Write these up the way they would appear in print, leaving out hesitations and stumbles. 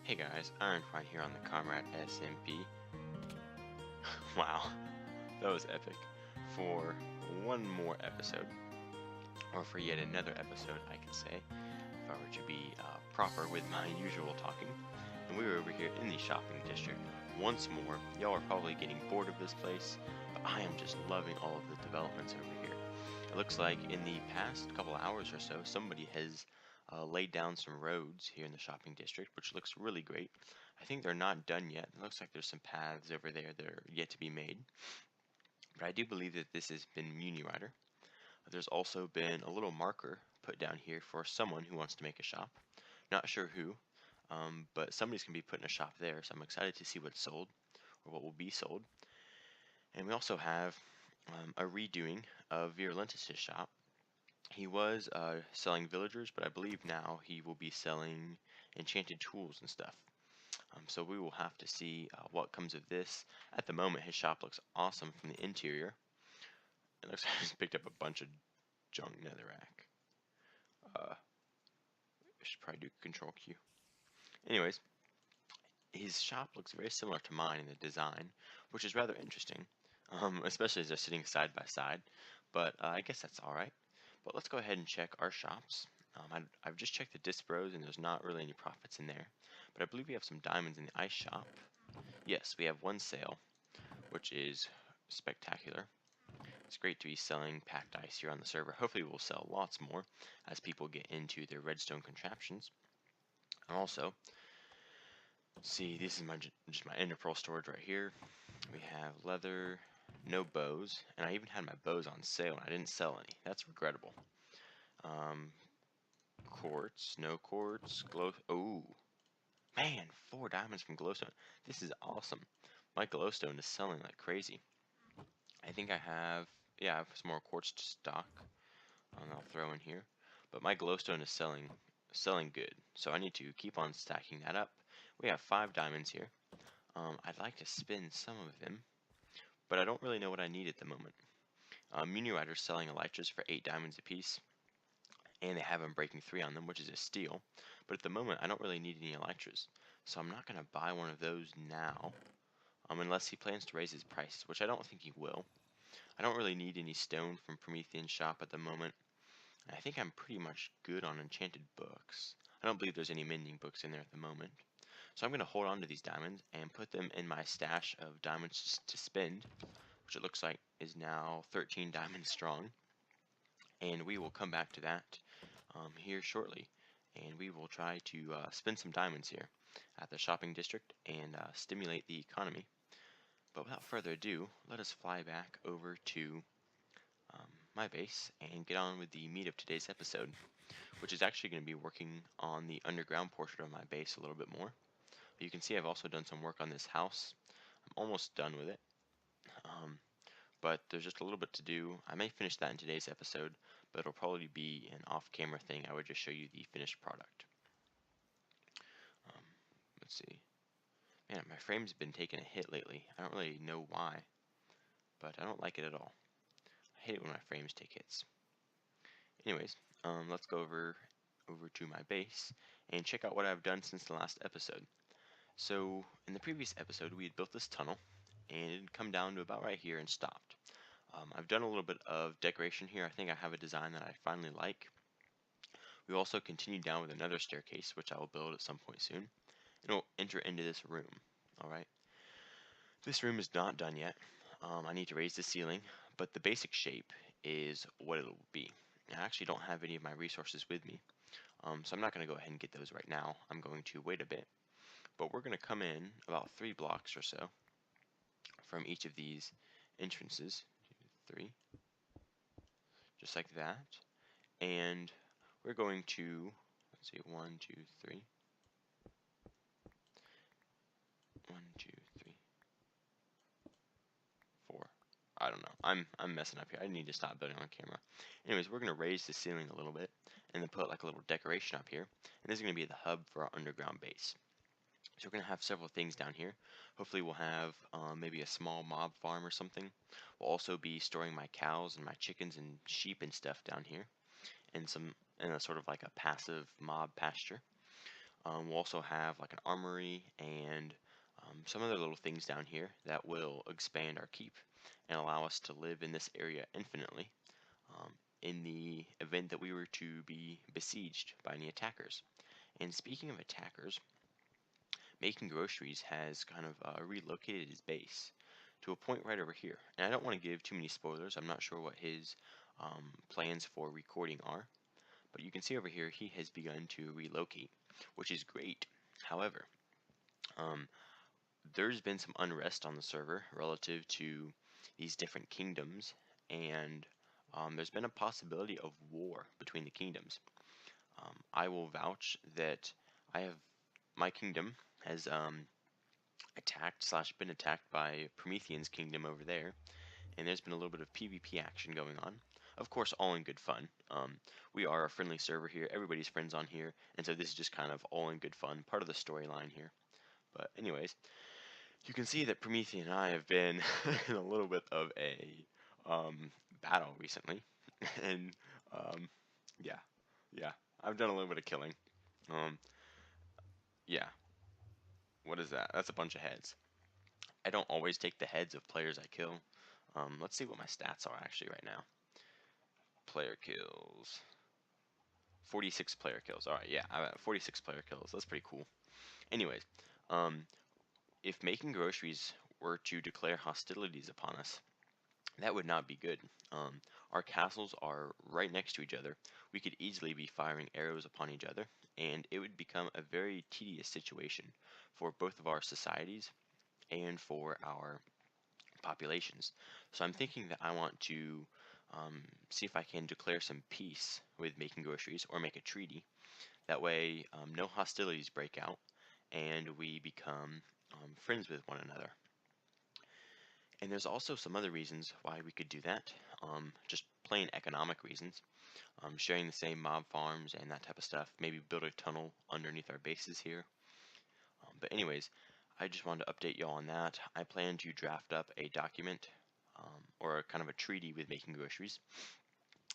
Hey guys, Ironpine here on the ComradeSMP. Wow, that was epic. For one more episode, or for yet another episode, I could say, if I were to be proper with my usual talking. And we were over here in the shopping district once more. Y'all are probably getting bored of this place, but I am just loving all of the developments over here. It looks like in the past couple hours or so, somebody has laid down some roads here in the shopping district, which looks really great. I think they're not done yet. It looks like there's some paths over there that are yet to be made. But I do believe that this has been Muni Rider. There's also been a little marker put down here for someone who wants to make a shop. Not sure who, but somebody's going to be putting a shop there, so I'm excited to see what's sold, or what will be sold. And we also have a redoing of Virulentis' shop. He was selling villagers, but I believe now he will be selling enchanted tools and stuff. So we will have to see what comes of this. At the moment, his shop looks awesome from the interior. It looks like he's picked up a bunch of junk netherrack. I should probably do Control Q. Anyways, his shop looks very similar to mine in the design, which is rather interesting, especially as they're sitting side by side. But I guess that's all right. But let's go ahead and check our shops. I've just checked the disc bros and there's not really any profits in there. But I believe we have some diamonds in the ice shop. Yes, we have one sale, which is spectacular. It's great to be selling packed ice here on the server. Hopefully we'll sell lots more as people get into their redstone contraptions. And also, see, this is just my ender pearl storage right here. We have leather, no bows, and I even had my bows on sale and I didn't sell any. That's regrettable. Quartz, no quartz, glow. Oh, man, 4 diamonds from glowstone. This is awesome. My glowstone is selling like crazy. I think I have, yeah, I have some more quartz to stock. I'll throw in here. But my glowstone is selling good. So I need to keep on stacking that up. We have 5 diamonds here. I'd like to spin some of them, but I don't really know what I need at the moment. Muni Rider's selling elytras for 8 diamonds apiece, and they have them breaking 3 on them, which is a steal. But at the moment, I don't really need any elytras, so I'm not going to buy one of those now, unless he plans to raise his prices, which I don't think he will. I don't really need any stone from Promethean's shop at the moment. I think I'm pretty much good on enchanted books. I don't believe there's any mending books in there at the moment. So I'm going to hold on to these diamonds and put them in my stash of diamonds to spend, which it looks like is now 13 diamonds strong. And we will come back to that here shortly. And we will try to spend some diamonds here at the shopping district and stimulate the economy. But without further ado, let us fly back over to my base and get on with the meat of today's episode, which is actually going to be working on the underground portion of my base a little bit more. You can see I've also done some work on this house. I'm almost done with it, but there's just a little bit to do. I may finish that in today's episode, but it'll probably be an off-camera thing. I would just show you the finished product. Let's see. Man, my frame's been taking a hit lately. I don't really know why, but I don't like it at all. I hate it when my frames take hits. Anyways, let's go over to my base and check out what I've done since the last episode. So in the previous episode, we had built this tunnel, and it had come down to about right here and stopped. I've done a little bit of decoration here. I think I have a design that I finally like. We also continued down with another staircase, which I will build at some point soon, and we'll enter into this room. All right. This room is not done yet. I need to raise the ceiling, but the basic shape is what it will be. I actually don't have any of my resources with me, so I'm not going to go ahead and get those right now. I'm going to wait a bit. But we're going to come in about 3 blocks or so from each of these entrances. 3. Just like that. And we're going to, let's see, 1, 2, 3. 1, 2, 3, 4. I don't know. I'm messing up here. I need to stop building on camera. Anyways, we're going to raise the ceiling a little bit and then put like a little decoration up here. And this is going to be the hub for our underground base. So we're going to have several things down here. Hopefully we'll have maybe a small mob farm or something. We'll also be storing my cows and my chickens and sheep and stuff down here. And a sort of like a passive mob pasture. We'll also have like an armory and some other little things down here that will expand our keep and allow us to live in this area infinitely in the event that we were to be besieged by any attackers. And speaking of attackers, Making Groceries has kind of relocated his base to a point right over here. And I don't want to give too many spoilers. I'm not sure what his plans for recording are. But you can see over here he has begun to relocate, which is great. However, um, there's been some unrest on the server relative to these different kingdoms, and there's been a possibility of war between the kingdoms. I will vouch that I have my kingdom has attacked slash been attacked by Promethean's kingdom over there, and there's been a little bit of PvP action going on. Of course, all in good fun. We are a friendly server here. Everybody's friends on here, and so this is just kind of all in good fun, part of the storyline here. But anyways, you can see that Promethean and I have been in a little bit of a battle recently, and um, yeah, yeah, I've done a little bit of killing. Um, yeah, what is that? That's a bunch of heads. I don't always take the heads of players I kill. Let's see what my stats are actually right now. Player kills. 46 player kills. Alright, yeah, I'm at 46 player kills. That's pretty cool. Anyways, um, if Making Groceries were to declare hostilities upon us, that would not be good. Our castles are right next to each other. We could easily be firing arrows upon each other, and it would become a very tedious situation for both of our societies and for our populations. So I'm thinking that I want to see if I can declare some peace with Making Groceries or make a treaty. That way, no hostilities break out and we become friends with one another. And there's also some other reasons why we could do that, just plain economic reasons. Sharing the same mob farms and that type of stuff. Maybe build a tunnel underneath our bases here. But anyways, I just wanted to update y'all on that. I plan to draft up a document or a kind of a treaty with Making Groceries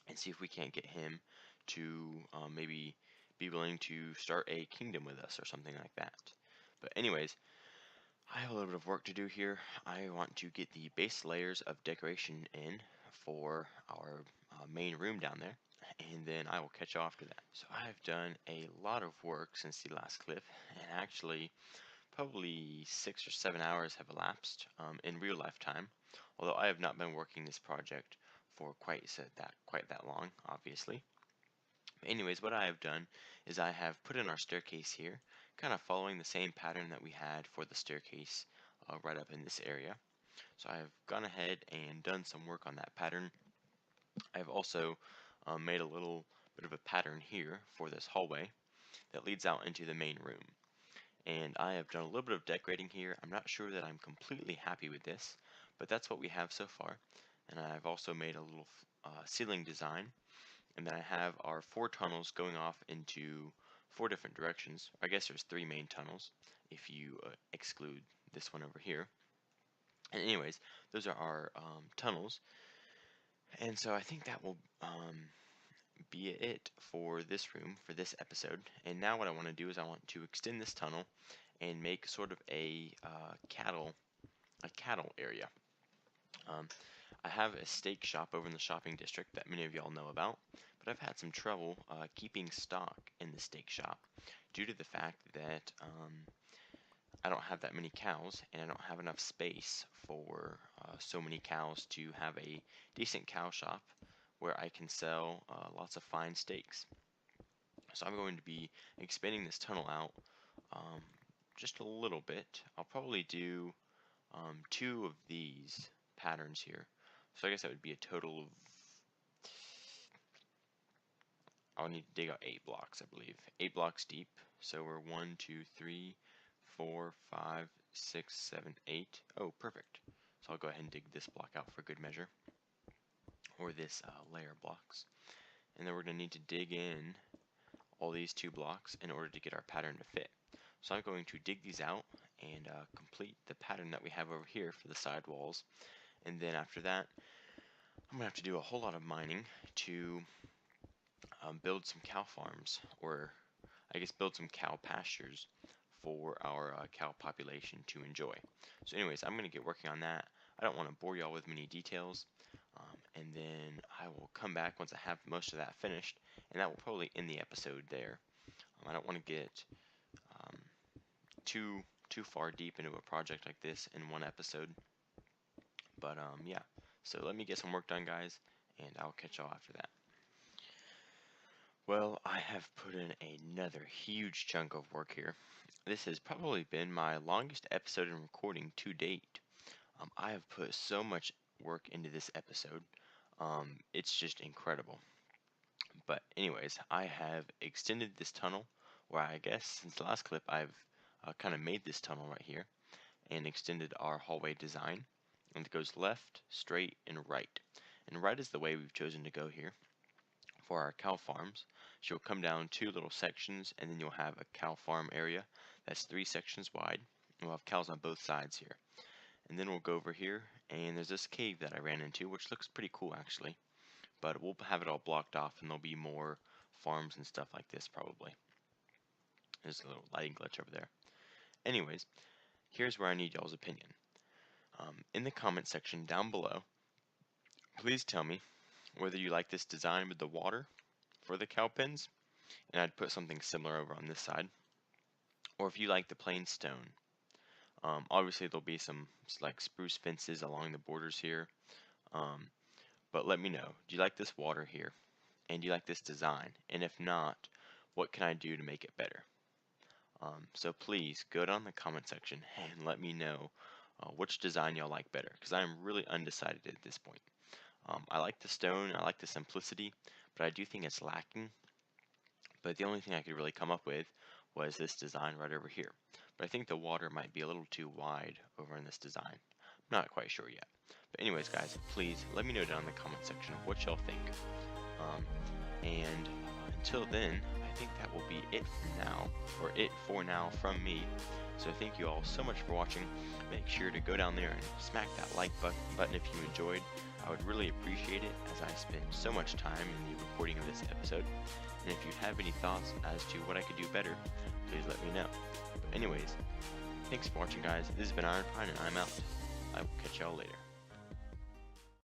and see if we can't get him to maybe be willing to start a kingdom with us or something like that. But anyways, I have a little bit of work to do here. I want to get the base layers of decoration in for our main room down there, and then I will catch you after that. So I've done a lot of work since the last clip, and actually probably 6 or 7 hours have elapsed in real life time, although I have not been working this project for quite that long, obviously. Anyways, what I have done is I have put in our staircase here, kind of following the same pattern that we had for the staircase right up in this area. So I have gone ahead and done some work on that pattern. I've also made a little bit of a pattern here for this hallway that leads out into the main room. And I have done a little bit of decorating here. I'm not sure that I'm completely happy with this, but that's what we have so far. And I've also made a little ceiling design, and then I have our 4 tunnels going off into 4 different directions. I guess there's 3 main tunnels if you exclude this one over here. And anyways, those are our tunnels. And so I think that will be it for this room, for this episode. And now what I want to do is I want to extend this tunnel and make sort of a cattle area. I have a steak shop over in the shopping district that many of y'all know about, but I've had some trouble keeping stock in the steak shop due to the fact that I don't have that many cows and I don't have enough space for so many cows to have a decent cow shop where I can sell lots of fine steaks. So I'm going to be expanding this tunnel out just a little bit. I'll probably do 2 of these patterns here. So I guess that would be a total of, I'll need to dig out 8 blocks, I believe. 8 blocks deep. So we're 1, 2, 3, 4, 5, 6, 7, 8. Oh, perfect. So I'll go ahead and dig this block out for good measure, or this layer blocks. And then we're going to need to dig in all these 2 blocks in order to get our pattern to fit. So I'm going to dig these out and complete the pattern that we have over here for the side walls. And then after that, I'm going to have to do a whole lot of mining to build some cow farms, or I guess, build some cow pastures for our cow population to enjoy. So anyways, I'm going to get working on that. I don't want to bore y'all with many details. And then I will come back once I have most of that finished, and that will probably end the episode there. I don't want to get um, too far deep into a project like this in one episode. But yeah, so let me get some work done, guys, and I'll catch y'all after that. Well, I have put in another huge chunk of work here. This has probably been my longest episode in recording to date. I have put so much work into this episode. It's just incredible. But anyways, I have extended this tunnel, where I guess since the last clip I've kind of made this tunnel right here and extended our hallway design. And it goes left, straight, and right. And right is the way we've chosen to go here for our cow farms. So you'll come down 2 little sections, and then you'll have a cow farm area that's 3 sections wide. We'll have cows on both sides here. And then we'll go over here, and there's this cave that I ran into, which looks pretty cool actually. But we'll have it all blocked off, and there'll be more farms and stuff like this probably. There's a little lighting glitch over there. Anyways, here's where I need y'all's opinion. In the comment section down below, please tell me whether you like this design with the water for the cow pens, and I'd put something similar over on this side, or if you like the plain stone. Obviously there'll be some like spruce fences along the borders here, but let me know, do you like this water here, and do you like this design, and if not, what can I do to make it better? So please go down in the comment section and let me know which design y'all like better, because I'm really undecided at this point. I like the stone, I like the simplicity, but I do think it's lacking. But the only thing I could really come up with was this design right over here. But I think the water might be a little too wide over in this design. I'm not quite sure yet. But anyways, guys, please let me know down in the comment section of what y'all think. And until then, I think that will be it for now from me. So thank you all so much for watching. Make sure to go down there and smack that like button if you enjoyed. I would really appreciate it, as I spent so much time in the recording of this episode. And if you have any thoughts as to what I could do better, please let me know. But anyways, thanks for watching, guys. This has been Ironpine, and I'm out. I will catch y'all later.